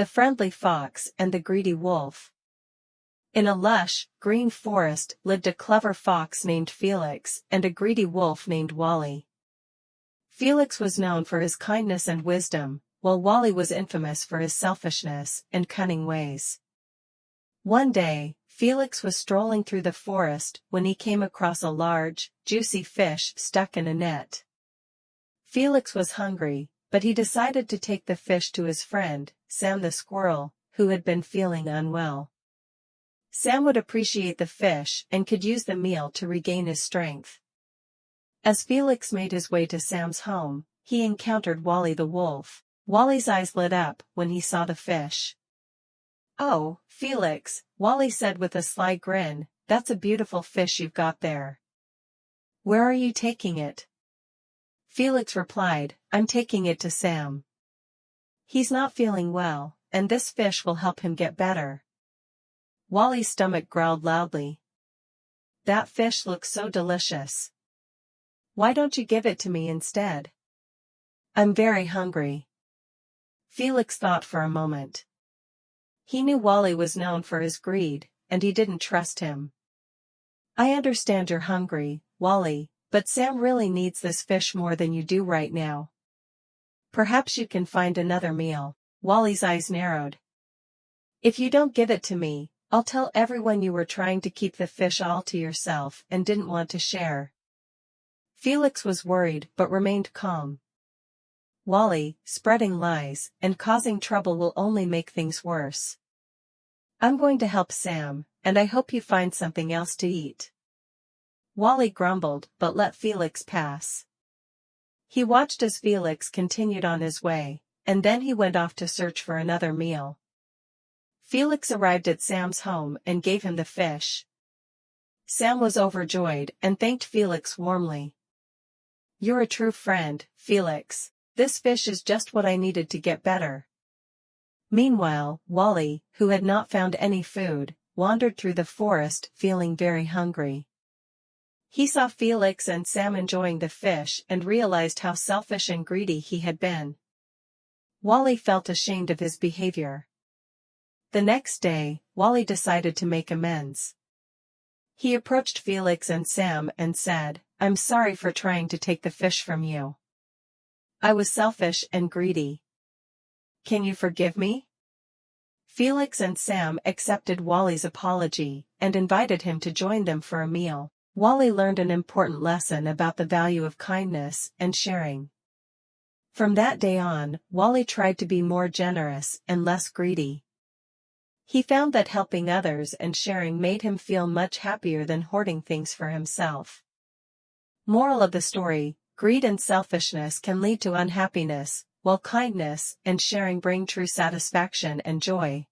The Friendly Fox and the Greedy Wolf. In a lush, green forest lived a clever fox named Felix and a greedy wolf named Wally. Felix was known for his kindness and wisdom, while Wally was infamous for his selfishness and cunning ways. One day, Felix was strolling through the forest when he came across a large, juicy fish stuck in a net. Felix was hungry, but he decided to take the fish to his friend, Sam the squirrel, who had been feeling unwell. Sam would appreciate the fish and could use the meal to regain his strength. As Felix made his way to Sam's home, he encountered Wally the wolf. Wally's eyes lit up when he saw the fish. "Oh, Felix," Wally said with a sly grin, "that's a beautiful fish you've got there. Where are you taking it?" Felix replied, "I'm taking it to Sam. He's not feeling well, and this fish will help him get better." Wally's stomach growled loudly. "That fish looks so delicious. Why don't you give it to me instead? I'm very hungry." Felix thought for a moment. He knew Wally was known for his greed, and he didn't trust him. "I understand you're hungry, Wally, but Sam really needs this fish more than you do right now. Perhaps you can find another meal." Wally's eyes narrowed. "If you don't give it to me, I'll tell everyone you were trying to keep the fish all to yourself and didn't want to share." Felix was worried but remained calm. "Wally, spreading lies and causing trouble will only make things worse. I'm going to help Sam, and I hope you find something else to eat." Wally grumbled but let Felix pass. He watched as Felix continued on his way, and then he went off to search for another meal. Felix arrived at Sam's home and gave him the fish. Sam was overjoyed and thanked Felix warmly. "You're a true friend, Felix. This fish is just what I needed to get better." Meanwhile, Wally, who had not found any food, wandered through the forest feeling very hungry. He saw Felix and Sam enjoying the fish and realized how selfish and greedy he had been. Wally felt ashamed of his behavior. The next day, Wally decided to make amends. He approached Felix and Sam and said, "I'm sorry for trying to take the fish from you. I was selfish and greedy. Can you forgive me?" Felix and Sam accepted Wally's apology and invited him to join them for a meal. Wally learned an important lesson about the value of kindness and sharing. From that day on, Wally tried to be more generous and less greedy. He found that helping others and sharing made him feel much happier than hoarding things for himself. Moral of the story: greed and selfishness can lead to unhappiness, while kindness and sharing bring true satisfaction and joy.